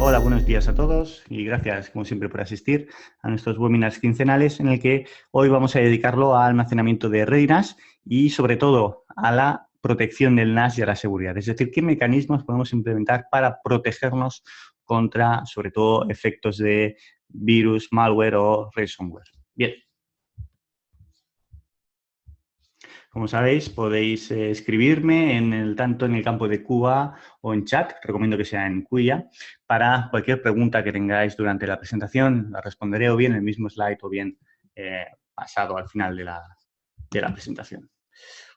Hola, buenos días a todos y gracias, como siempre, por asistir a nuestros webinars quincenales en el que hoy vamos a dedicarlo al almacenamiento de red y NAS y, sobre todo, a la protección del NAS y a la seguridad. Es decir, qué mecanismos podemos implementar para protegernos contra, sobre todo, efectos de virus, malware o ransomware. Bien. Como sabéis, podéis escribirme tanto en el campo de QA o en chat, recomiendo que sea en QIA, para cualquier pregunta que tengáis durante la presentación. La responderé o bien en el mismo slide o bien pasado al final de la presentación.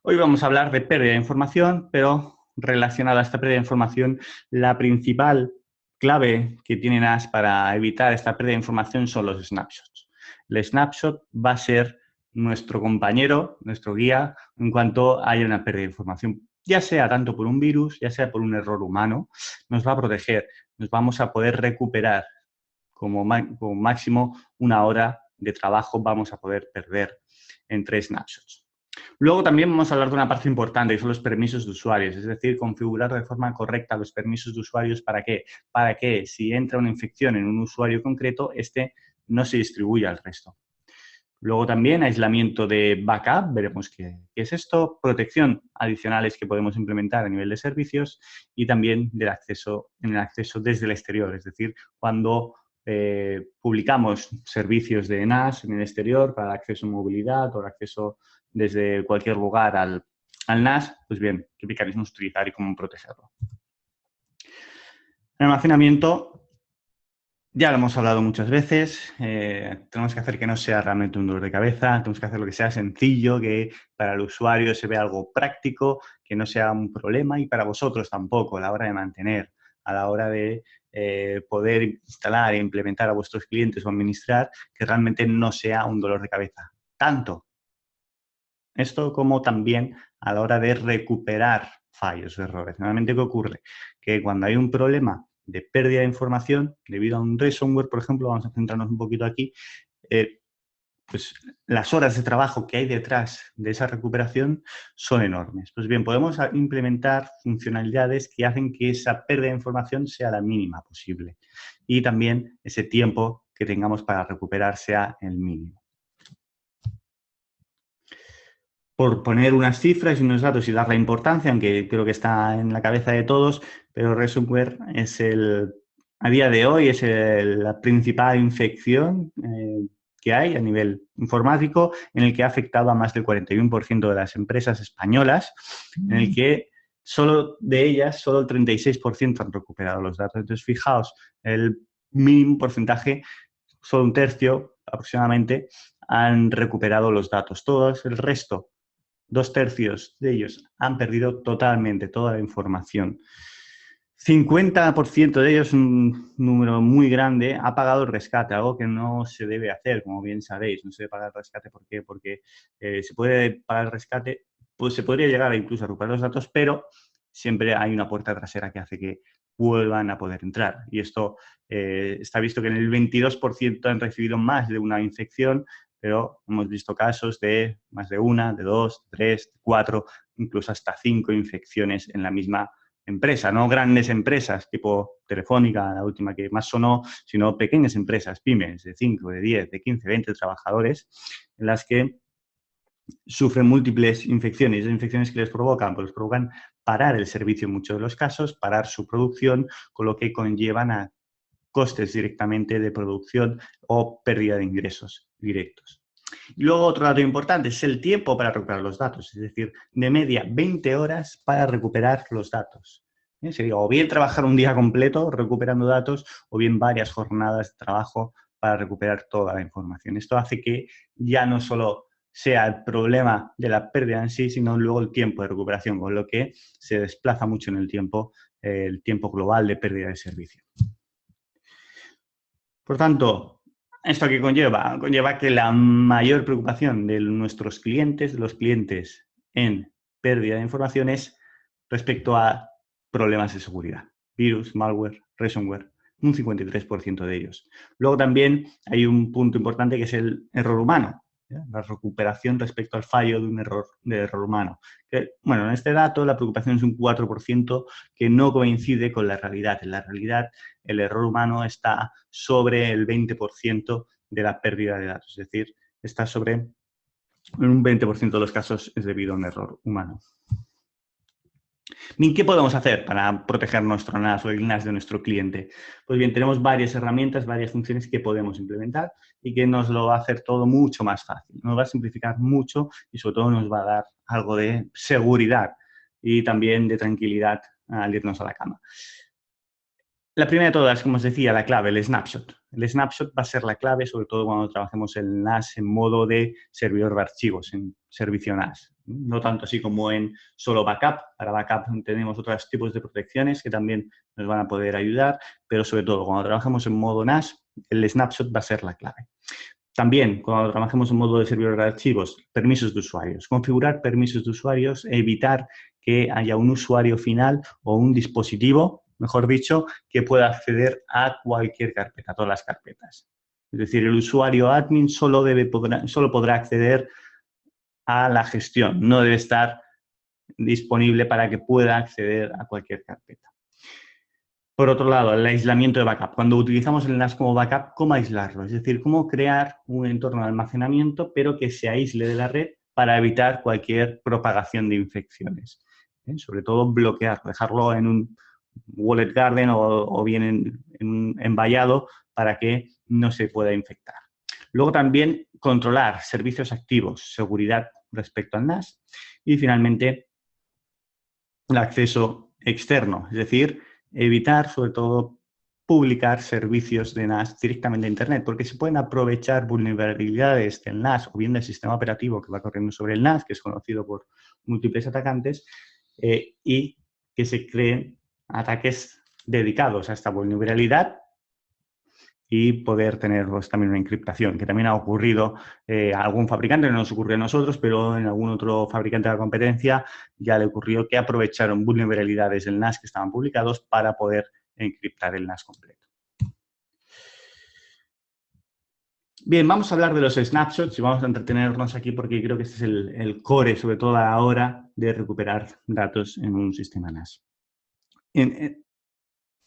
Hoy vamos a hablar de pérdida de información, pero relacionada a esta pérdida de información, la principal clave que tiene NAS para evitar esta pérdida de información son los snapshots. El snapshot va a ser nuestro compañero, nuestro guía, en cuanto haya una pérdida de información, ya sea tanto por un virus, ya sea por un error humano, nos va a proteger, nos vamos a poder recuperar como máximo una hora de trabajo vamos a poder perder entre snapshots. Luego también vamos a hablar de una parte importante, que son los permisos de usuarios, es decir, configurar de forma correcta los permisos de usuarios. ¿Para qué? Para que si entra una infección en un usuario concreto, este no se distribuya al resto. Luego también aislamiento de backup, veremos qué es esto, protección adicionales que podemos implementar a nivel de servicios y también en el acceso desde el exterior, es decir, cuando publicamos servicios de NAS en el exterior para acceso a movilidad o el acceso desde cualquier lugar al NAS, pues bien, qué mecanismos utilizar y cómo protegerlo. El almacenamiento ya lo hemos hablado muchas veces, tenemos que hacer que no sea realmente un dolor de cabeza, tenemos que hacer lo que sea sencillo, que para el usuario se vea algo práctico, que no sea un problema y para vosotros tampoco a la hora de mantener, a la hora de poder instalar e implementar a vuestros clientes o administrar, que realmente no sea un dolor de cabeza. Tanto esto como también a la hora de recuperar fallos o errores. Normalmente, ¿qué ocurre? Que cuando hay un problema de pérdida de información debido a un ransomware, por ejemplo, vamos a centrarnos un poquito aquí, pues las horas de trabajo que hay detrás de esa recuperación son enormes. Pues bien, podemos implementar funcionalidades que hacen que esa pérdida de información sea la mínima posible y también ese tiempo que tengamos para recuperar sea el mínimo. Por poner unas cifras y unos datos y dar la importancia, aunque creo que está en la cabeza de todos, pero ransomware es a día de hoy es la principal infección que hay a nivel informático, en el que ha afectado a más del 41% de las empresas españolas, en el que solo de ellas, solo el 36% han recuperado los datos. Entonces, fijaos, el mínimo porcentaje, solo un tercio aproximadamente, han recuperado los datos. Todos, el resto, 2/3 de ellos han perdido totalmente toda la información. 50% de ellos, un número muy grande, ha pagado el rescate, algo que no se debe hacer, como bien sabéis. No se debe pagar el rescate, ¿por qué? Porque se puede pagar el rescate, pues se podría llegar incluso a recuperar los datos, pero siempre hay una puerta trasera que hace que vuelvan a poder entrar. Y esto está visto que en el 22% han recibido más de una infección, pero hemos visto casos de más de una, de dos, de tres, de cuatro, incluso hasta 5 infecciones en la misma empresa. No grandes empresas tipo Telefónica, la última que más sonó, sino pequeñas empresas, pymes, de 5, de 10, de 15, 20 trabajadores, en las que sufren múltiples infecciones. Esas infecciones que les provocan, pues les provocan parar el servicio en muchos de los casos, parar su producción, con lo que conllevan a costes directamente de producción o pérdida de ingresos directos. Y luego otro dato importante es el tiempo para recuperar los datos, es decir, de media 20 horas para recuperar los datos. Sería o bien trabajar un día completo recuperando datos o bien varias jornadas de trabajo para recuperar toda la información. Esto hace que ya no solo sea el problema de la pérdida en sí, sino luego el tiempo de recuperación, con lo que se desplaza mucho en el tiempo global de pérdida de servicio. Por tanto, ¿esto qué conlleva? Conlleva que la mayor preocupación de nuestros clientes, de los clientes en pérdida de información, es respecto a problemas de seguridad. Virus, malware, ransomware, un 53% de ellos. Luego también hay un punto importante que es el error humano. la recuperación respecto al fallo de error humano. Bueno, en este dato la preocupación es un 4% que no coincide con la realidad. En la realidad el error humano está sobre el 20% de la pérdida de datos, es decir, está sobre un 20% de los casos es debido a un error humano. Bien, ¿qué podemos hacer para proteger nuestro NAS o el NAS de nuestro cliente? Pues bien, tenemos varias herramientas, varias funciones que podemos implementar y que nos lo va a hacer todo mucho más fácil. Nos va a simplificar mucho y sobre todo nos va a dar algo de seguridad y también de tranquilidad al irnos a la cama. La primera de todas, como os decía, la clave, el snapshot. El snapshot va a ser la clave, sobre todo cuando trabajemos el NAS en modo de servidor de archivos, en servicio NAS. No tanto así como en solo backup. Para backup tenemos otros tipos de protecciones que también nos van a poder ayudar, pero sobre todo cuando trabajamos en modo NAS, el snapshot va a ser la clave. También, cuando trabajemos en modo de servidor de archivos, permisos de usuarios. Configurar permisos de usuarios, evitar que haya un usuario final o un dispositivo, mejor dicho, que pueda acceder a cualquier carpeta, a todas las carpetas. Es decir, el usuario admin solo podrá acceder a la gestión, no debe estar disponible para que pueda acceder a cualquier carpeta. Por otro lado, el aislamiento de backup. Cuando utilizamos el NAS como backup, ¿cómo aislarlo? Es decir, cómo crear un entorno de almacenamiento, pero que se aísle de la red para evitar cualquier propagación de infecciones. Sobre todo bloquearlo, dejarlo en un Wallet Garden o bien en un envallado para que no se pueda infectar. Luego también controlar servicios activos, seguridad respecto al NAS y finalmente el acceso externo, es decir, evitar sobre todo publicar servicios de NAS directamente a Internet, porque se pueden aprovechar vulnerabilidades del NAS o bien del sistema operativo que va corriendo sobre el NAS, que es conocido por múltiples atacantes, y que se creen ataques dedicados a esta vulnerabilidad y poder tener también una encriptación, que también ha ocurrido a algún fabricante, no nos ocurrió a nosotros, pero en algún otro fabricante de la competencia ya le ocurrió que aprovecharon vulnerabilidades del NAS que estaban publicados para poder encriptar el NAS completo. Bien, vamos a hablar de los snapshots y vamos a entretenernos aquí porque creo que este es el core, sobre todo a la hora de recuperar datos en un sistema NAS.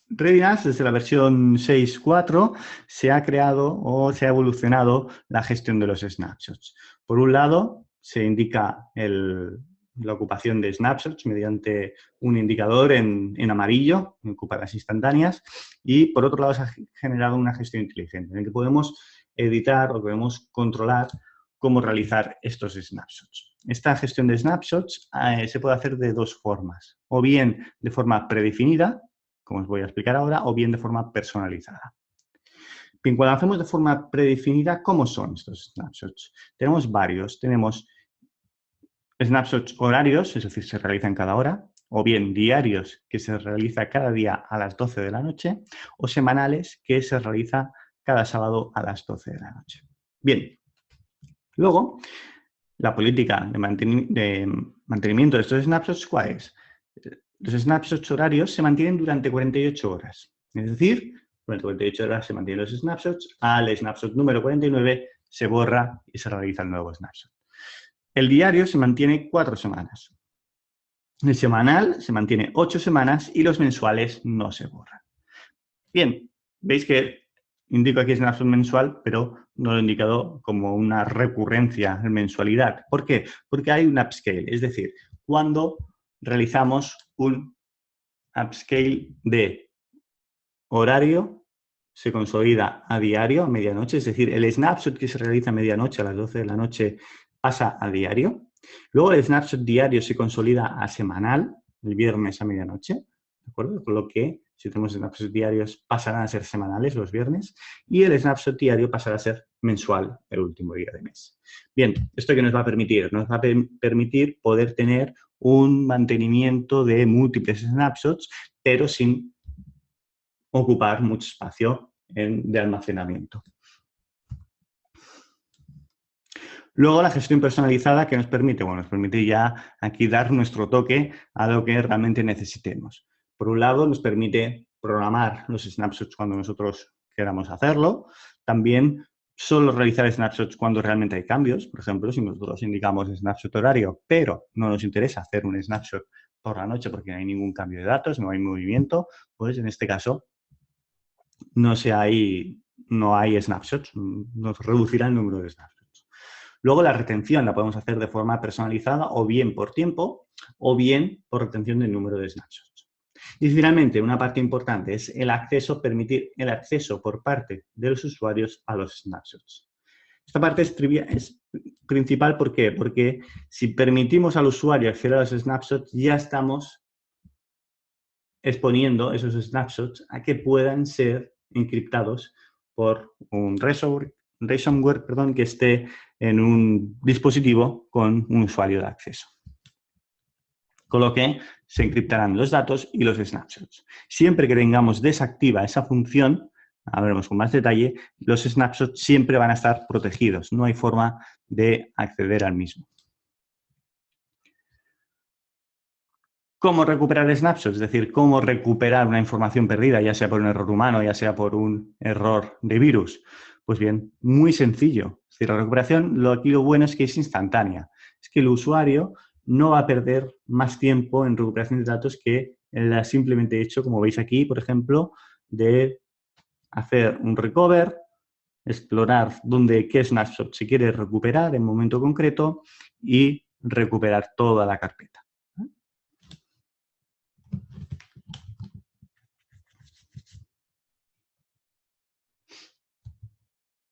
ReadyNAS, desde la versión 6.4, se ha creado o se ha evolucionado la gestión de los snapshots. Por un lado, se indica la ocupación de snapshots mediante un indicador en amarillo, que ocupa las instantáneas, y por otro lado se ha generado una gestión inteligente en la que podemos editar o podemos controlar cómo realizar estos snapshots. Esta gestión de snapshots se puede hacer de dos formas, o bien de forma predefinida, como os voy a explicar ahora, o bien de forma personalizada. Bien, cuando hacemos de forma predefinida, ¿cómo son estos snapshots? Tenemos varios. Tenemos snapshots horarios, es decir, se realizan cada hora, o bien diarios, que se realiza cada día a las 12 de la noche, o semanales, que se realiza cada sábado a las 12 de la noche. Bien, luego, la política de mantenimiento de estos snapshots, ¿cuál es? Los snapshots horarios se mantienen durante 48 horas. Es decir, durante 48 horas se mantienen los snapshots, al snapshot número 49 se borra y se realiza el nuevo snapshot. El diario se mantiene 4 semanas. El semanal se mantiene 8 semanas y los mensuales no se borran. Bien, veis que indico aquí snapshot mensual, pero no lo he indicado como una recurrencia en mensualidad. ¿Por qué? Porque hay un upscale, es decir, cuando realizamos un upscale de horario, se consolida a diario, a medianoche, es decir, el snapshot que se realiza a medianoche, a las 12 de la noche, pasa a diario. Luego el snapshot diario se consolida a semanal, el viernes a medianoche, ¿de acuerdo? Con lo que, si tenemos snapshots diarios, pasarán a ser semanales los viernes y el snapshot diario pasará a ser mensual el último día de mes. Bien, ¿esto qué nos va a permitir? Nos va a permitir poder tener un mantenimiento de múltiples snapshots, pero sin ocupar mucho espacio de almacenamiento. Luego, la gestión personalizada que nos permite, bueno, nos permite ya aquí dar nuestro toque a lo que realmente necesitemos. Por un lado, nos permite programar los snapshots cuando nosotros queramos hacerlo. También solo realizar snapshots cuando realmente hay cambios. Por ejemplo, si nosotros indicamos snapshot horario, pero no nos interesa hacer un snapshot por la noche porque no hay ningún cambio de datos, no hay movimiento, pues en este caso no hay snapshots, nos reducirá el número de snapshots. Luego la retención la podemos hacer de forma personalizada o bien por tiempo o bien por retención del número de snapshots. Y finalmente, una parte importante es el acceso, permitir el acceso por parte de los usuarios a los snapshots. Esta parte es principal, ¿por qué? Porque si permitimos al usuario acceder a los snapshots, ya estamos exponiendo esos snapshots a que puedan ser encriptados por un ransomware, que esté en un dispositivo con un usuario de acceso. Con lo que se encriptarán los datos y los snapshots. Siempre que tengamos desactiva esa función, hablaremos con más detalle, los snapshots siempre van a estar protegidos. No hay forma de acceder al mismo. ¿Cómo recuperar snapshots? Es decir, cómo recuperar una información perdida, ya sea por un error humano, ya sea por un error de virus. Pues bien, muy sencillo. Es decir, la recuperación, aquí lo bueno es que es instantánea. Es que el usuario no va a perder más tiempo en recuperación de datos que el simplemente hecho, como veis aquí, por ejemplo, de hacer un recover, explorar qué snapshot se quiere recuperar en un momento concreto y recuperar toda la carpeta.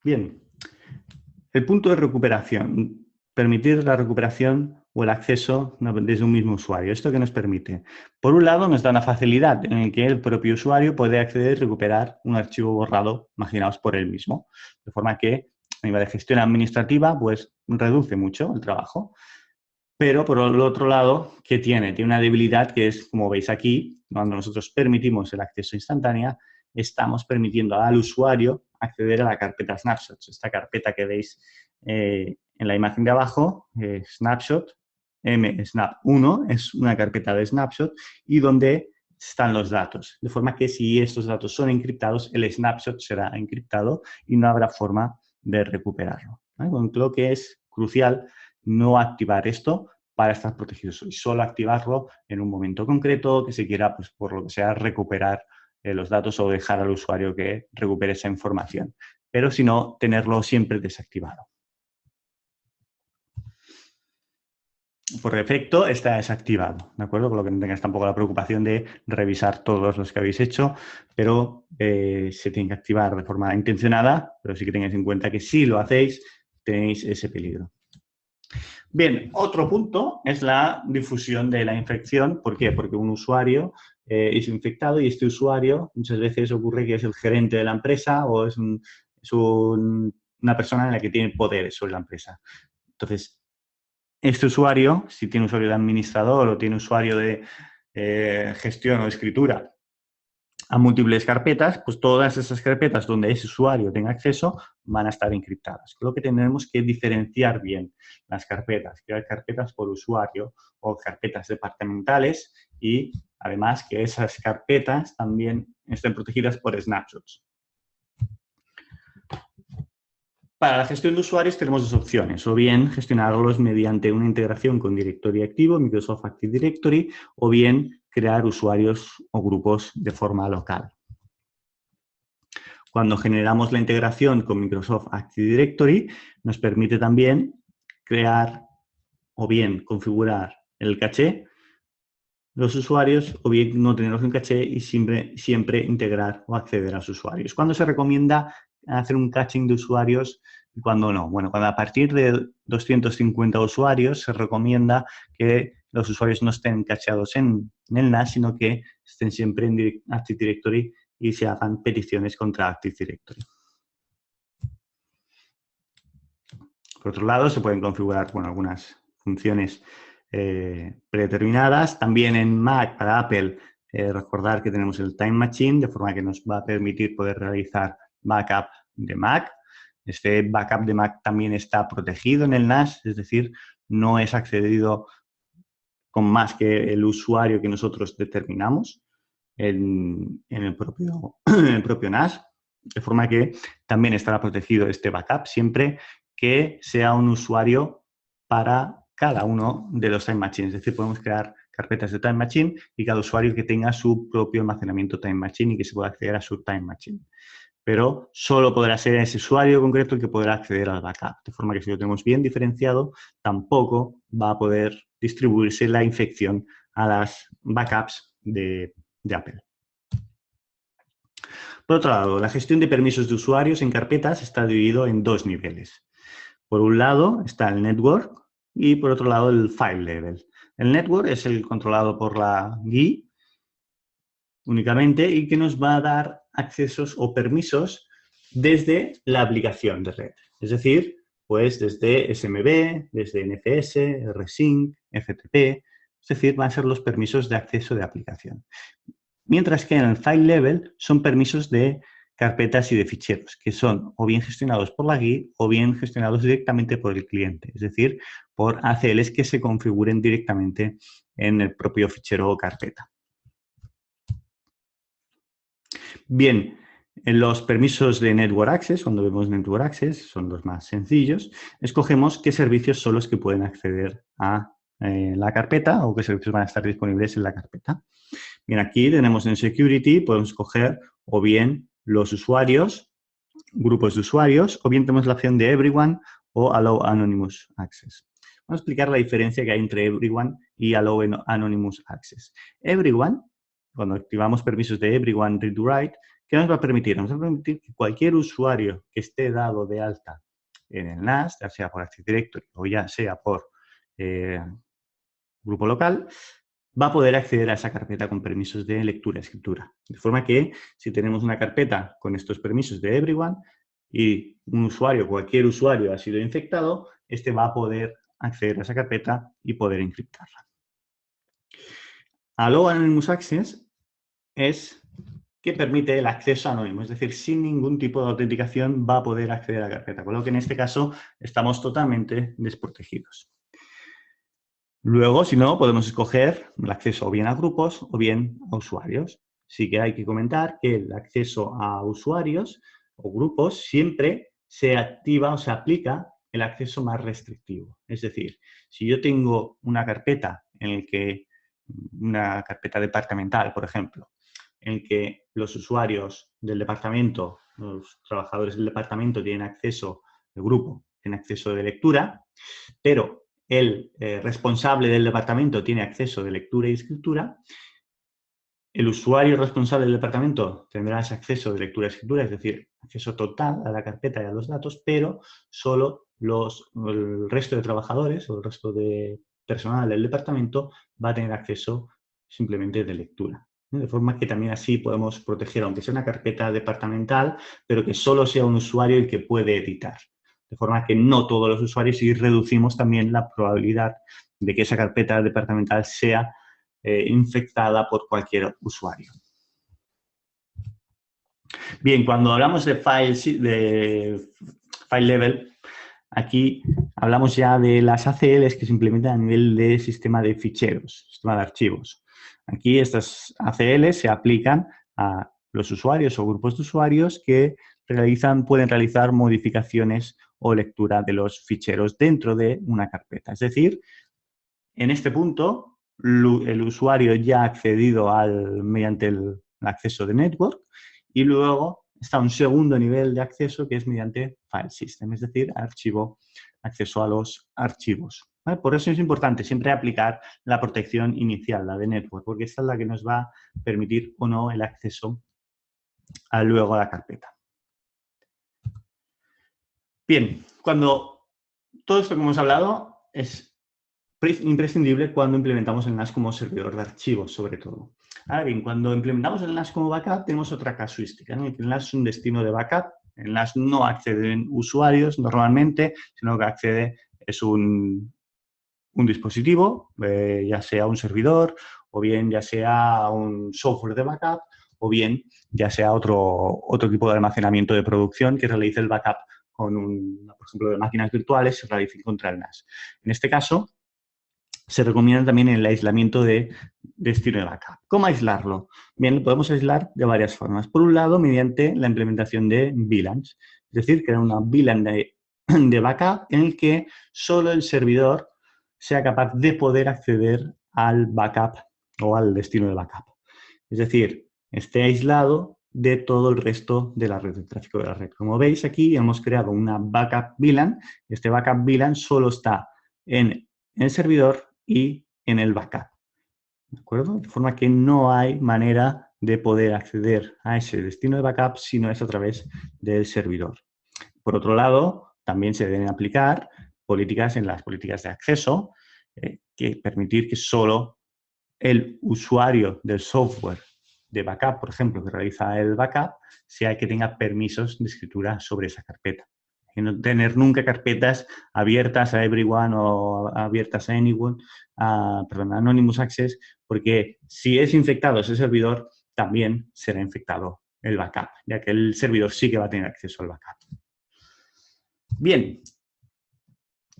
Bien, el punto de recuperación, permitir la recuperación o el acceso desde un mismo usuario. ¿Esto qué nos permite? Por un lado, nos da una facilidad en el que el propio usuario puede acceder y recuperar un archivo borrado, imaginaos, por él mismo. De forma que, a nivel de gestión administrativa, pues reduce mucho el trabajo. Pero, por el otro lado, ¿qué tiene? Tiene una debilidad que es, como veis aquí, cuando nosotros permitimos el acceso instantáneo, estamos permitiendo al usuario acceder a la carpeta snapshots. Esta carpeta que veis en la imagen de abajo, snapshot, msnap1, es una carpeta de snapshot y donde están los datos. De forma que si estos datos son encriptados, el snapshot será encriptado y no habrá forma de recuperarlo. Con lo que es crucial no activar esto para estar protegidos y solo activarlo en un momento concreto que se quiera, pues por lo que sea, recuperar los datos o dejar al usuario que recupere esa información. Pero si no, tenerlo siempre desactivado. Por defecto está desactivado, ¿de acuerdo? Por lo que no tengáis tampoco la preocupación de revisar todos los que habéis hecho, pero se tiene que activar de forma intencionada, pero sí que tengáis en cuenta que si lo hacéis, tenéis ese peligro. Bien, otro punto es la difusión de la infección. ¿Por qué? Porque un usuario es infectado y este usuario muchas veces ocurre que es el gerente de la empresa o es una persona en la que tiene poderes sobre la empresa. Entonces, este usuario, si tiene usuario de administrador o tiene usuario de gestión o escritura a múltiples carpetas, pues todas esas carpetas donde ese usuario tenga acceso van a estar encriptadas. Creo que tenemos que diferenciar bien las carpetas, crear carpetas por usuario o carpetas departamentales y además que esas carpetas también estén protegidas por snapshots. Para la gestión de usuarios tenemos dos opciones, o bien gestionarlos mediante una integración con Directory Activo, Microsoft Active Directory, o bien crear usuarios o grupos de forma local. Cuando generamos la integración con Microsoft Active Directory, nos permite también crear o bien configurar el caché, los usuarios, o bien no tenerlos en caché y siempre integrar o acceder a los usuarios. ¿Cuándo se recomienda hacer un caching de usuarios y cuándo no? Bueno, cuando a partir de 250 usuarios se recomienda que los usuarios no estén cacheados en el NAS, sino que estén siempre en Active Directory y se hagan peticiones contra Active Directory. Por otro lado, se pueden configurar algunas funciones predeterminadas. También en Mac, para Apple, recordar que tenemos el Time Machine, de forma que nos va a permitir poder realizar backup de Mac. Este backup de Mac también está protegido en el NAS, es decir, no es accedido con más que el usuario que nosotros determinamos en el propio NAS. De forma que también estará protegido este backup siempre que sea un usuario para cada uno de los Time Machines. Es decir, podemos crear carpetas de Time Machine y cada usuario que tenga su propio almacenamiento Time Machine y que se pueda acceder a su Time Machine. Pero solo podrá ser ese usuario concreto el que podrá acceder al backup. De forma que si lo tenemos bien diferenciado, tampoco va a poder distribuirse la infección a las backups de Apple. Por otro lado, la gestión de permisos de usuarios en carpetas está dividido en dos niveles. Por un lado está el network y por otro lado el file level. El network es el controlado por la GUI únicamente y que nos va a dar accesos o permisos desde la aplicación de red. Es decir, pues desde SMB, desde NFS, Rsync, FTP, es decir, van a ser los permisos de acceso de aplicación. Mientras que en el file level son permisos de carpetas y de ficheros, que son o bien gestionados por la GUI o bien gestionados directamente por el cliente, es decir, por ACLs que se configuren directamente en el propio fichero o carpeta. Bien, en los permisos de Network Access, cuando vemos Network Access, son los más sencillos, escogemos qué servicios son los que pueden acceder a la carpeta o qué servicios van a estar disponibles en la carpeta. Bien, aquí tenemos en Security, podemos escoger o bien los usuarios, grupos de usuarios, o bien tenemos la opción de Everyone o Allow Anonymous Access. Vamos a explicar la diferencia que hay entre Everyone y Allow Anonymous Access. Everyone, cuando activamos permisos de Everyone Read to Write, ¿qué nos va a permitir? Nos va a permitir que cualquier usuario que esté dado de alta en el NAS, ya sea por Active Directory o ya sea por grupo local, va a poder acceder a esa carpeta con permisos de lectura y escritura. De forma que si tenemos una carpeta con estos permisos de Everyone y un usuario, cualquier usuario ha sido infectado, este va a poder acceder a esa carpeta y poder encriptarla. Allow Anonymous Access es que permite el acceso anónimo, es decir, sin ningún tipo de autenticación va a poder acceder a la carpeta, con lo que en este caso estamos totalmente desprotegidos. Luego, si no, podemos escoger el acceso o bien a grupos o bien a usuarios. Sí que hay que comentar que el acceso a usuarios o grupos siempre se activa o se aplica el acceso más restrictivo. Es decir, si yo tengo una carpeta en la que, una carpeta departamental, por ejemplo, en que los usuarios del departamento, los trabajadores del departamento tienen acceso, el grupo tiene acceso de lectura, pero el responsable del departamento tiene acceso de lectura y escritura, el usuario responsable del departamento tendrá ese acceso de lectura y escritura, es decir, acceso total a la carpeta y a los datos, pero solo el resto de trabajadores o el resto de personal del departamento va a tener acceso simplemente de lectura. De forma que también así podemos proteger, aunque sea una carpeta departamental, pero que solo sea un usuario el que puede editar. De forma que no todos los usuarios y reducimos también la probabilidad de que esa carpeta departamental sea infectada por cualquier usuario. Bien, cuando hablamos de file level, aquí hablamos ya de las ACLs que se implementan a nivel de sistema de ficheros, sistema de archivos. Aquí estas ACLs se aplican a los usuarios o grupos de usuarios que pueden realizar modificaciones o lectura de los ficheros dentro de una carpeta. Es decir, en este punto, el usuario ya ha accedido mediante el acceso de network y luego está un segundo nivel de acceso que es mediante file system, es decir, acceso a los archivos. ¿Vale? Por eso es importante siempre aplicar la protección inicial, la de network, porque esta es la que nos va a permitir o no el acceso luego a la carpeta. Bien, cuando todo esto que hemos hablado es imprescindible cuando implementamos el NAS como servidor de archivos, sobre todo. Ahora bien, cuando implementamos el NAS como backup, tenemos otra casuística, ¿no? El NAS es un destino de backup. El NAS no acceden usuarios normalmente, sino que es un dispositivo, ya sea un servidor, o bien ya sea un software de backup, o bien ya sea otro tipo de almacenamiento de producción que realice el backup con por ejemplo, de máquinas virtuales se realice contra el NAS. En este caso, se recomienda también el aislamiento de destino de backup. ¿Cómo aislarlo? Bien, lo podemos aislar de varias formas. Por un lado, mediante la implementación de VLANs, es decir, crear una VLAN de backup en el que solo el servidor sea capaz de poder acceder al backup o al destino de backup. Es decir, esté aislado de todo el resto de la red, del tráfico de la red. Como veis aquí hemos creado una backup VLAN. Este backup VLAN solo está en el servidor y en el backup. ¿De acuerdo? De forma que no hay manera de poder acceder a ese destino de backup si no es a través del servidor. Por otro lado, también se deben aplicar políticas en las políticas de acceso que permitir que solo el usuario del software de backup, por ejemplo, que realiza el backup, sea el que tenga permisos de escritura sobre esa carpeta. Y no tener nunca carpetas abiertas a everyone o abiertas a anyone, perdón, anonymous access, porque si es infectado ese servidor, también será infectado el backup, ya que el servidor sí que va a tener acceso al backup. Bien,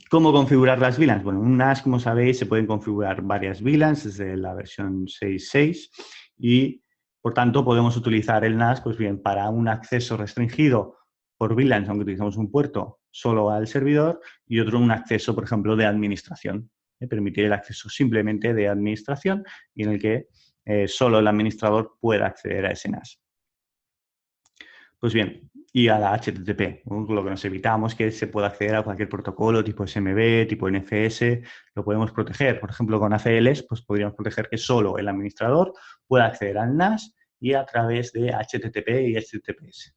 ¿cómo configurar las VLANs? Bueno, en un NAS, como sabéis, se pueden configurar varias VLANs desde la versión 6.6 y, por tanto, podemos utilizar el NAS, pues bien, para un acceso restringido por VLANs, aunque utilizamos un puerto solo al servidor, y otro un acceso, por ejemplo, de administración. Permitir el acceso simplemente de administración y en el que solo el administrador pueda acceder a ese NAS. Pues bien, y a la HTTP, lo que nos evitamos que se pueda acceder a cualquier protocolo tipo SMB, tipo NFS, lo podemos proteger. Por ejemplo, con ACLs, pues podríamos proteger que solo el administrador pueda acceder al NAS y a través de HTTP y HTTPS.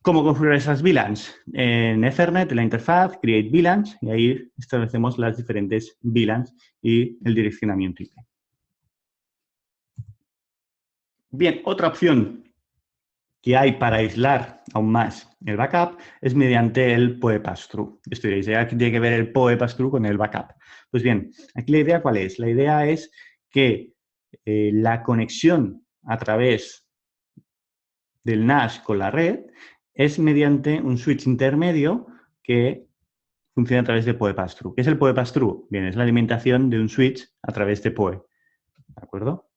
¿Cómo configurar esas VLANs? En Ethernet, en la interfaz, Create VLANs, y ahí establecemos las diferentes VLANs y el direccionamiento IP. Bien, otra opción que hay para aislar aún más el backup es mediante el PoE Pass-Through. Esto diréis, aquí tiene que ver el PoE Pass-Through con el backup. Pues bien, aquí la idea ¿cuál es? La idea es que la conexión a través del NAS con la red es mediante un switch intermedio que funciona a través de PoE Pass-Through. ¿Qué es el PoE Pass-Through? Bien, es la alimentación de un switch a través de PoE. ¿De acuerdo?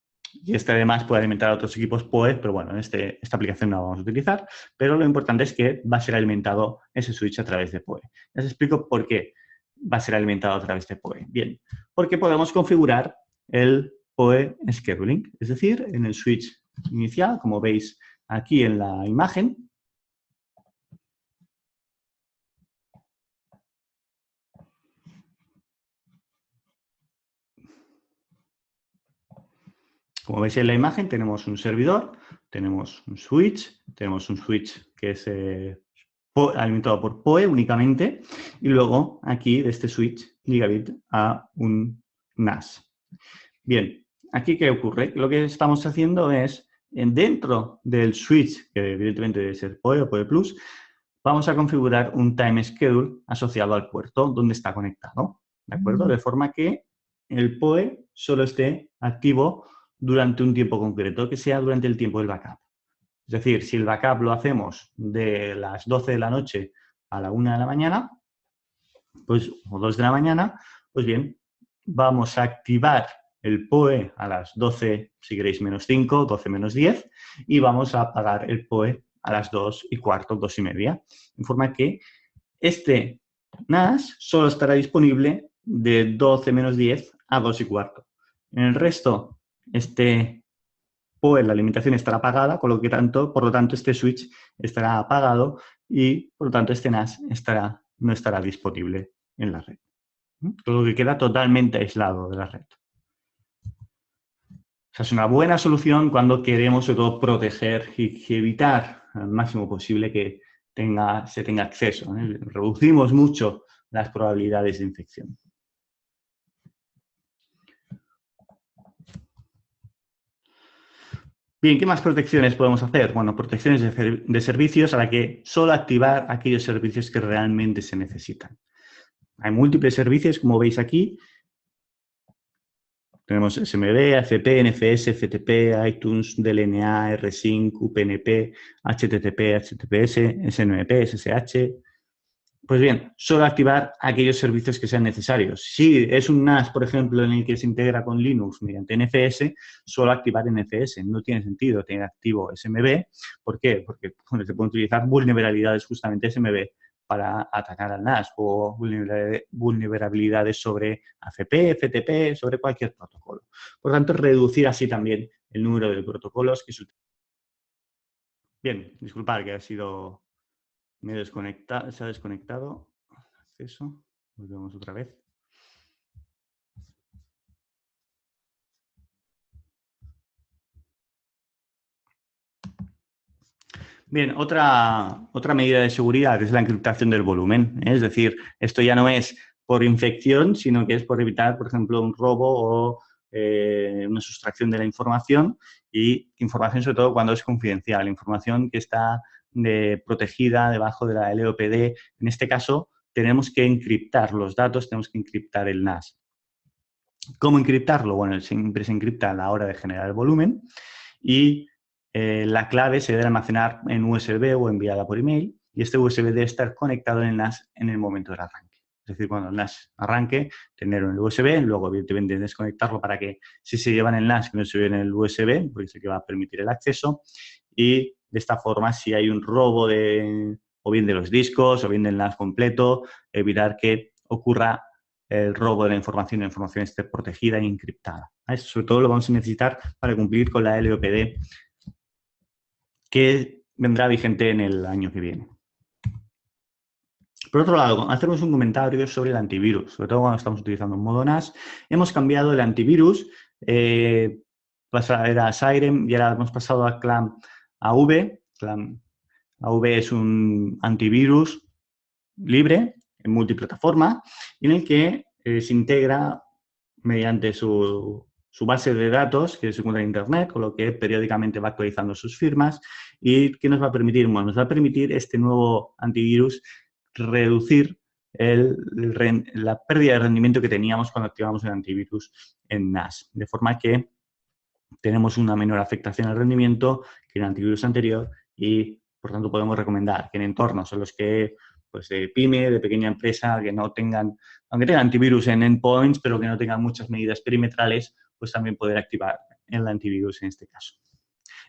Y este además puede alimentar a otros equipos PoE, pero bueno, en esta aplicación no la vamos a utilizar. Pero lo importante es que va a ser alimentado ese switch a través de PoE. Ya os explico por qué va a ser alimentado a través de PoE. Bien, porque podemos configurar el PoE Scheduling. Es decir, en el switch inicial, como veis aquí en la imagen, como veis en la imagen, tenemos un servidor, tenemos un switch que es alimentado por PoE únicamente, y luego aquí de este switch gigabit a un NAS. Bien, aquí ¿qué ocurre? Lo que estamos haciendo es, dentro del switch, que evidentemente debe ser PoE o PoE Plus, vamos a configurar un time schedule asociado al puerto donde está conectado, ¿de acuerdo? De forma que el PoE solo esté activo durante un tiempo concreto, que sea durante el tiempo del backup. Es decir, si el backup lo hacemos de las 12 de la noche a la 1 de la mañana, pues, o 2 de la mañana, pues bien, vamos a activar el PoE a las 12, si queréis, menos 5, 12 menos 10, y vamos a apagar el PoE a las 2 y cuarto, 2 y media. De forma que este NAS solo estará disponible de 12 menos 10 a 2 y cuarto. En el resto, este PoE, la alimentación estará apagada, por lo tanto, este switch estará apagado y, por lo tanto, este NAS no estará disponible en la red. Todo lo que queda totalmente aislado de la red. O sea, es una buena solución cuando queremos, sobre todo, proteger y evitar al máximo posible que se tenga acceso. Reducimos mucho las probabilidades de infección. Bien, ¿qué más protecciones podemos hacer? Bueno, protecciones de servicios a la que solo activar aquellos servicios que realmente se necesitan. Hay múltiples servicios, como veis aquí. Tenemos SMB, AFP, NFS, FTP, iTunes, DLNA, rsync, UPnP, HTTP, HTTPS, SNMP, SSH. Pues bien, solo activar aquellos servicios que sean necesarios. Si es un NAS, por ejemplo, en el que se integra con Linux mediante NFS, solo activar NFS. No tiene sentido tener activo SMB. ¿Por qué? Porque bueno, se pueden utilizar vulnerabilidades justamente SMB para atacar al NAS o vulnerabilidades sobre AFP, FTP, sobre cualquier protocolo. Por tanto, reducir así también el número de protocolos que se utilizan. Bien, disculpad que ha sido... se ha desconectado. Acceso. Volvemos otra vez. Bien, otra medida de seguridad es la encriptación del volumen. Es decir, esto ya no es por infección, sino que es por evitar, por ejemplo, un robo o una sustracción de la información y información sobre todo cuando es confidencial, información que está protegida debajo de la LOPD. En este caso, tenemos que encriptar los datos, tenemos que encriptar el NAS. ¿Cómo encriptarlo? Bueno, siempre se encripta a la hora de generar el volumen y la clave se debe almacenar en USB o enviada por email y este USB debe estar conectado en el NAS en el momento del arranque. Es decir, cuando el NAS arranque, tenerlo en el USB, luego evidentemente desconectarlo para que si se lleva en el NAS, que no se lleve en el USB, porque es el que va a permitir el acceso y de esta forma, si hay un robo o bien de los discos o bien del NAS completo, evitar que ocurra el robo de la información esté protegida e encriptada. Eso sobre todo lo vamos a necesitar para cumplir con la LOPD que vendrá vigente en el año que viene. Por otro lado, hacemos un comentario sobre el antivirus, sobre todo cuando estamos utilizando un modo NAS. Hemos cambiado el antivirus, era Siren y ahora hemos pasado a ClamAV. ClamAV es un antivirus libre, en multiplataforma, en el que se integra mediante su base de datos que se encuentra en Internet, con lo que periódicamente va actualizando sus firmas y ¿qué nos va a permitir? Bueno, nos va a permitir este nuevo antivirus reducir la pérdida de rendimiento que teníamos cuando activamos el antivirus en NAS, de forma que tenemos una menor afectación al rendimiento que en el antivirus anterior y, por tanto, podemos recomendar que en entornos en los que pues de pyme, de pequeña empresa, que no tengan, aunque tengan antivirus en endpoints, pero que no tengan muchas medidas perimetrales, pues también poder activar el antivirus en este caso.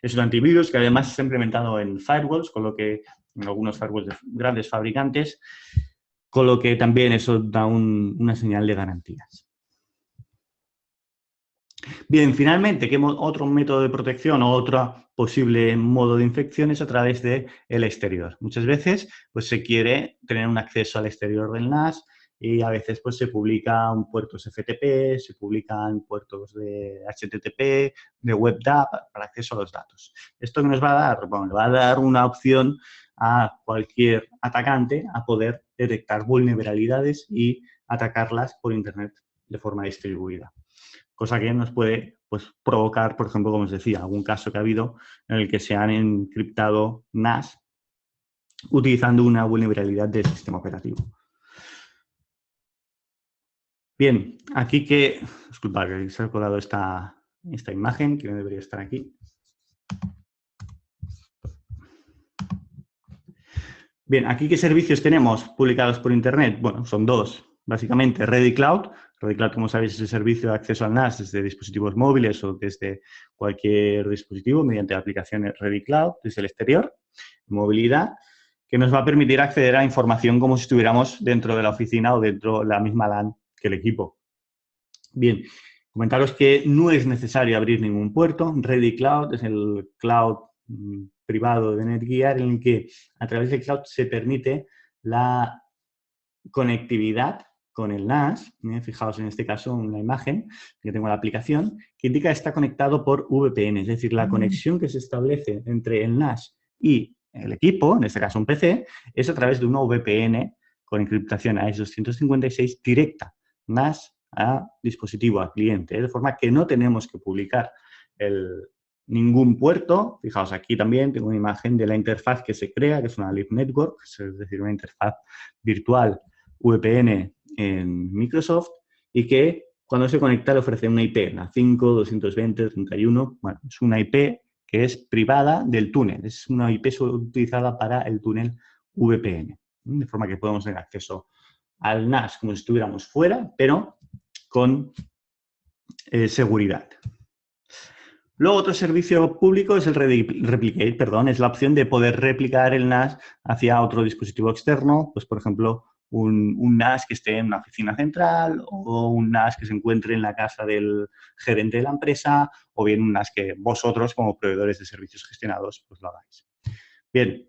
Es un antivirus que además está implementado en firewalls, con lo que en algunos firewalls de grandes fabricantes, con lo que también eso da una señal de garantías. Bien, finalmente, ¿qué otro método de protección o otro posible modo de infección es a través del exterior? Muchas veces pues, se quiere tener un acceso al exterior del NAS y a veces pues, se publican puertos FTP, se publican puertos de HTTP, de WebDAV para acceso a los datos. ¿Esto qué nos va a dar? Bueno, le va a dar una opción a cualquier atacante a poder detectar vulnerabilidades y atacarlas por Internet de forma distribuida. Cosa que nos puede pues, provocar, por ejemplo, como os decía, algún caso que ha habido en el que se han encriptado NAS utilizando una vulnerabilidad del sistema operativo. Bien, aquí que... Disculpad, que se ha colado esta imagen, que no debería estar aquí. Bien, aquí ¿qué servicios tenemos publicados por Internet? Bueno, son dos. Básicamente, Ready Cloud. Ready Cloud, como sabéis, es el servicio de acceso al NAS desde dispositivos móviles o desde cualquier dispositivo mediante la aplicación Ready Cloud desde el exterior, movilidad, que nos va a permitir acceder a información como si estuviéramos dentro de la oficina o dentro de la misma LAN que el equipo. Bien, comentaros que no es necesario abrir ningún puerto. Ready Cloud es el cloud privado de Netgear en el que a través del cloud se permite la conectividad con el NAS. Fijaos en este caso una imagen que tengo en la aplicación que indica que está conectado por VPN, es decir, la conexión que se establece entre el NAS y el equipo, en este caso un PC, es a través de una VPN con encriptación AES 256 directa, NAS a dispositivo, a cliente, de forma que no tenemos que publicar ningún puerto. Fijaos, aquí también tengo una imagen de la interfaz que se crea, que es una Live Network, es decir, una interfaz virtual VPN en Microsoft y que cuando se conecta le ofrece una IP, la 5.220.31. Bueno, es una IP que es privada del túnel, es una IP utilizada para el túnel VPN. de forma que podemos tener acceso al NAS como si estuviéramos fuera, pero con seguridad. Luego, otro servicio público es el Replicate, perdón, es la opción de poder replicar el NAS hacia otro dispositivo externo, pues por ejemplo, un NAS que esté en una oficina central o un NAS que se encuentre en la casa del gerente de la empresa o bien un NAS que vosotros, como proveedores de servicios gestionados, pues lo hagáis. Bien.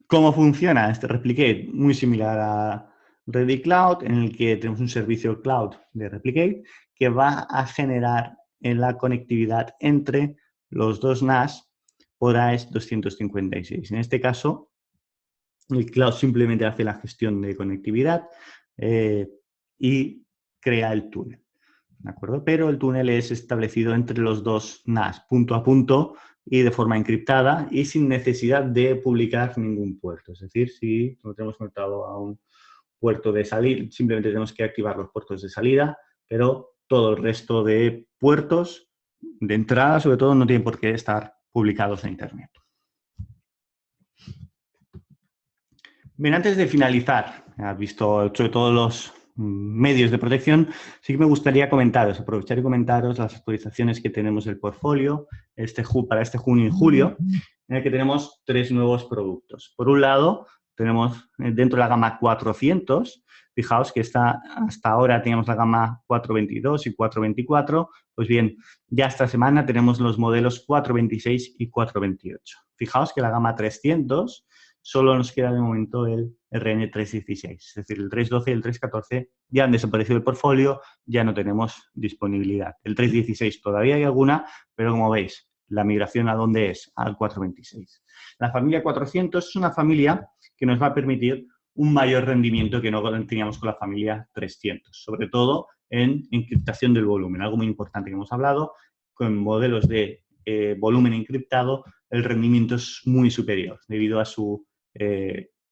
¿Cómo funciona este Replicate? Muy similar a Ready Cloud, en el que tenemos un servicio cloud de Replicate que va a generar la conectividad entre los dos NAS por AES 256. En este caso, el cloud simplemente hace la gestión de conectividad y crea el túnel, ¿de acuerdo? Pero el túnel es establecido entre los dos NAS, punto a punto y de forma encriptada y sin necesidad de publicar ningún puerto. Es decir, si no tenemos conectado a un puerto de salida, simplemente tenemos que activar los puertos de salida, pero todo el resto de puertos de entrada, sobre todo, no tienen por qué estar publicados en Internet. Bien, antes de finalizar, has visto sobre todo los medios de protección, sí que me gustaría comentaros, aprovechar y comentaros las actualizaciones que tenemos del portfolio para este junio y julio, en el que tenemos 3 nuevos productos. Por un lado, tenemos dentro de la gama 400, fijaos que hasta ahora teníamos la gama 422 y 424, pues bien, ya esta semana tenemos los modelos 426 y 428. Fijaos que la gama 300 solo nos queda de momento el RN316, es decir, el 312 y el 314 ya han desaparecido del portfolio, ya no tenemos disponibilidad. El 316 todavía hay alguna, pero como veis, la migración ¿a dónde es? Al 426. La familia 400 es una familia que nos va a permitir un mayor rendimiento que no teníamos con la familia 300, sobre todo en encriptación del volumen, algo muy importante que hemos hablado, con modelos de volumen encriptado, el rendimiento es muy superior debido a su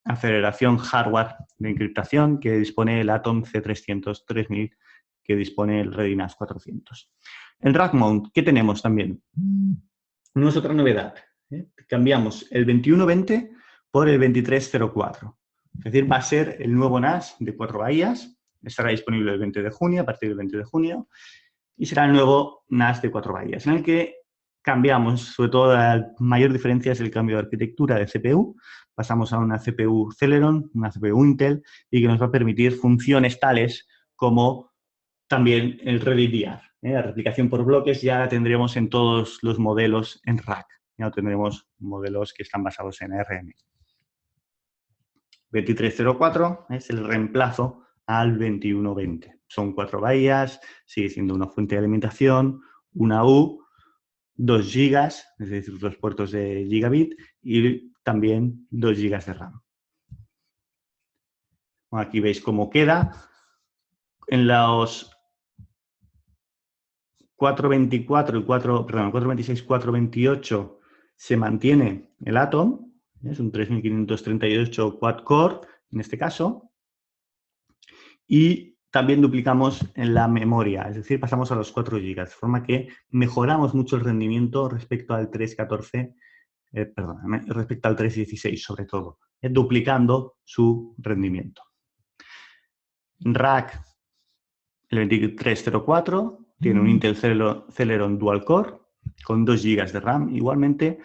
aceleración hardware de encriptación que dispone el Atom C300 3000, que dispone el ReadyNAS 400. En Rack Mount, ¿qué tenemos también? No es otra novedad. Cambiamos el 2120 por el 2304. Es decir, va a ser el nuevo NAS de 4 bahías. Estará disponible el 20 de junio, a partir del 20 de junio. Y será el nuevo NAS de 4 bahías, en el que cambiamos, sobre todo la mayor diferencia es el cambio de arquitectura de CPU. Pasamos a una CPU Celeron, una CPU Intel, y que nos va a permitir funciones tales como también el ReadyDR. La replicación por bloques ya la tendremos en todos los modelos en rack. Ya no tendremos modelos que están basados en ARM. 2304 es el reemplazo al 2120. Son 4 bahías, sigue siendo una fuente de alimentación, una U, 2 GB, es decir, 2 puertos de gigabit y también 2 GB de RAM. Bueno, aquí veis cómo queda. En los 424 y 426, 428 se mantiene el Atom, es un 3538 quad-core en este caso, y también duplicamos en la memoria, es decir, pasamos a los 4 GB, de forma que mejoramos mucho el rendimiento respecto al 314, respecto al 316 sobre todo, duplicando su rendimiento. Rack, el 2304, tiene un Intel Celeron Dual Core con 2 GB de RAM igualmente,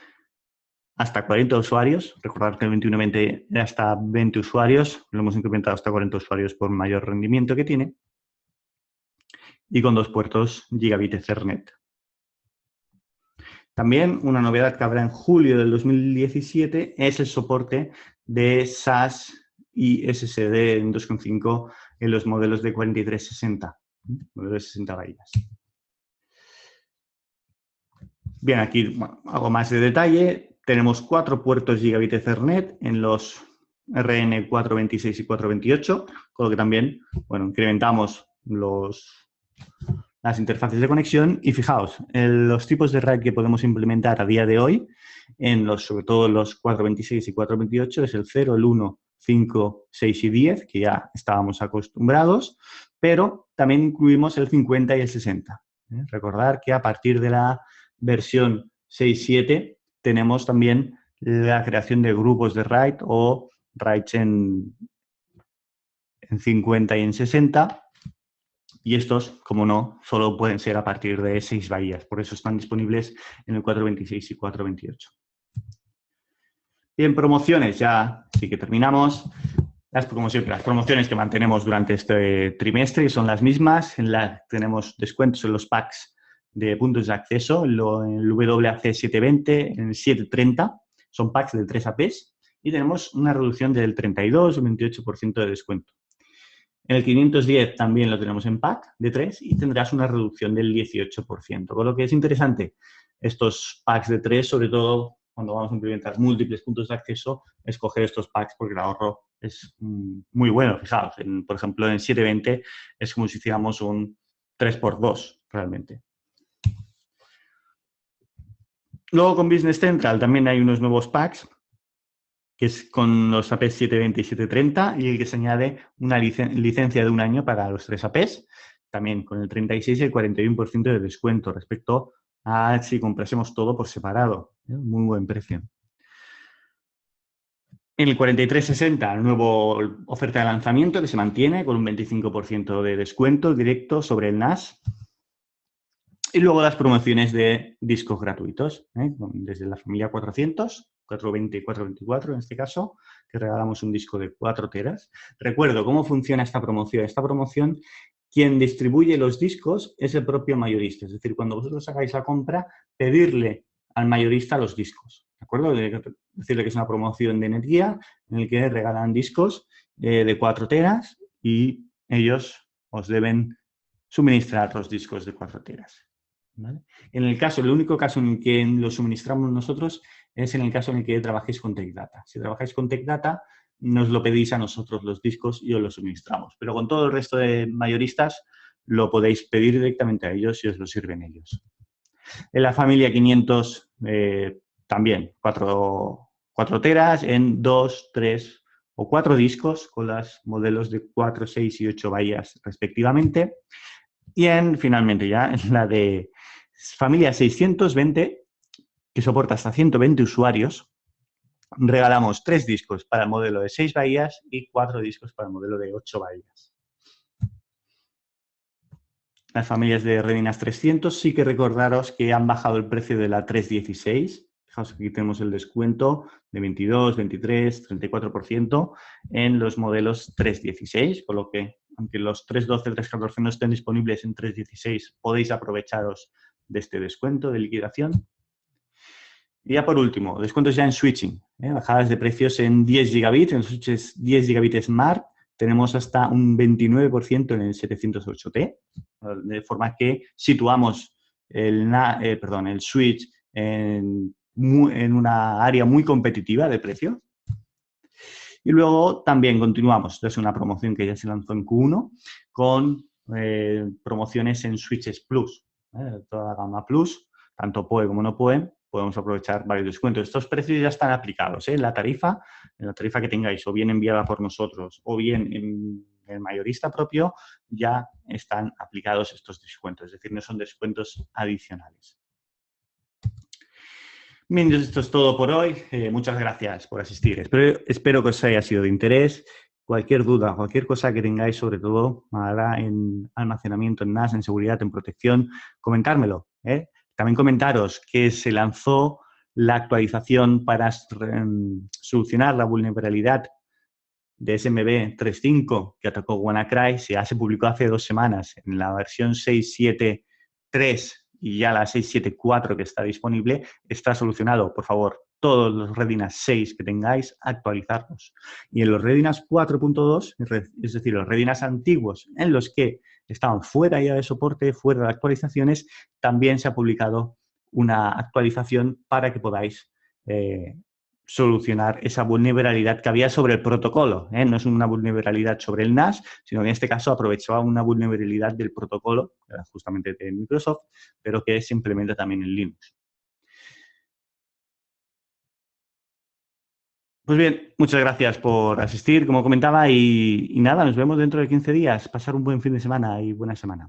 hasta 40 usuarios. Recordad que el 2120 era hasta 20 usuarios, lo hemos incrementado hasta 40 usuarios por mayor rendimiento que tiene, y con 2 puertos Gigabit Ethernet. También una novedad que habrá en julio del 2017 es el soporte de SAS y SSD en 2.5 en los modelos de 4360, modelos de 60 bahías. Bien, aquí bueno, algo más de detalle. Tenemos 4 puertos Gigabit Ethernet en los RN 426 y 428, con lo que también bueno, incrementamos las interfaces de conexión. Y fijaos, los tipos de rack que podemos implementar a día de hoy, sobre todo los 426 y 428, es el 0, el 1, 5, 6 y 10, que ya estábamos acostumbrados, pero también incluimos el 50 y el 60. Recordar que a partir de la versión 6.7 tenemos también la creación de grupos de RAID o RAIDs en 50 y en 60. Y estos, como no, solo pueden ser a partir de 6 bahías. Por eso están disponibles en el 426 y 428. Bien, promociones, ya sí que terminamos. Las promociones que mantenemos durante este trimestre son las mismas. Tenemos descuentos en los packs de puntos de acceso, en el WAC 720, en el 730. Son packs de 3 APs y tenemos una reducción del 32 o 28% de descuento. En el 510 también lo tenemos en pack de 3 y tendrás una reducción del 18%. Con lo que es interesante, estos packs de 3, sobre todo cuando vamos a implementar múltiples puntos de acceso, escoger estos packs porque el ahorro es muy bueno. Fijaos, por ejemplo, en 720 es como si hiciéramos un 3x2 realmente. Luego con Business Central también hay unos nuevos packs, que es con los APs 720 y 730, y el que se añade una licencia de 1 año para los 3 APs, también con el 36 y el 41% de descuento respecto a si comprásemos todo por separado. Muy buen precio. En el 4360, nuevo oferta de lanzamiento que se mantiene con un 25% de descuento directo sobre el NAS. Y luego las promociones de discos gratuitos, desde la familia 400, 420 y 424 en este caso, que regalamos un disco de 4 teras. Recuerdo cómo funciona esta promoción. Esta promoción, quien distribuye los discos es el propio mayorista. Es decir, cuando vosotros hagáis la compra, pedirle al mayorista los discos. ¿De acuerdo? Decirle que es una promoción de energía en la que regalan discos de 4 teras y ellos os deben suministrar los discos de 4 teras. ¿Vale? El único caso en el que lo suministramos nosotros es en el caso en el que trabajéis con Tech Data. Si trabajáis con Tech Data, nos lo pedís a nosotros los discos y os los suministramos. Pero con todo el resto de mayoristas lo podéis pedir directamente a ellos y os lo sirven ellos. En la familia 500 también 4 teras en 2, 3 o 4 discos con los modelos de 4, 6 y 8 bahías respectivamente. Y finalmente ya en la de familia 620, que soporta hasta 120 usuarios, regalamos 3 discos para el modelo de 6 bahías y 4 discos para el modelo de 8 bahías. Las familias de Redinas 300 sí que recordaros que han bajado el precio de la 316. Fijaos, aquí tenemos el descuento de 22, 23, 34% en los modelos 316, con lo que, aunque los 312, 314 no estén disponibles en 316, podéis aprovecharos de este descuento de liquidación. Y ya por último, descuentos ya en switching, bajadas de precios en 10 gigabits, en los switches 10 gigabits Smart, tenemos hasta un 29% en el 708T, de forma que situamos el switch en una área muy competitiva de precio. Y luego también continuamos, es una promoción que ya se lanzó en Q1, con promociones en switches Plus, toda la gama Plus, tanto PoE como no PoE, podemos aprovechar varios descuentos. Estos precios ya están aplicados en la tarifa que tengáis, o bien enviada por nosotros, o bien en el mayorista propio, ya están aplicados estos descuentos, es decir, no son descuentos adicionales. Bien, esto es todo por hoy. Muchas gracias por asistir. Espero que os haya sido de interés. Cualquier duda, cualquier cosa que tengáis, sobre todo ahora en almacenamiento, en NAS, en seguridad, en protección, comentármelo. También comentaros que se lanzó la actualización para solucionar la vulnerabilidad de SMB 3.5 que atacó WannaCry. Se publicó hace 2 semanas en la versión 6.7.3 y ya la 6.7.4 que está disponible, está solucionado. Por favor, todos los Redinas 6 que tengáis, actualizarlos. Y en los Redinas 4.2, es decir, los Redinas antiguos en los que estaban fuera ya de soporte, fuera de actualizaciones, también se ha publicado una actualización para que podáis solucionar esa vulnerabilidad que había sobre el protocolo. No es una vulnerabilidad sobre el NAS, sino que en este caso aprovechaba una vulnerabilidad del protocolo, que era justamente de Microsoft, pero que se implementa también en Linux. Pues bien, muchas gracias por asistir, como comentaba, y nada, nos vemos dentro de 15 días. Pasar un buen fin de semana y buena semana.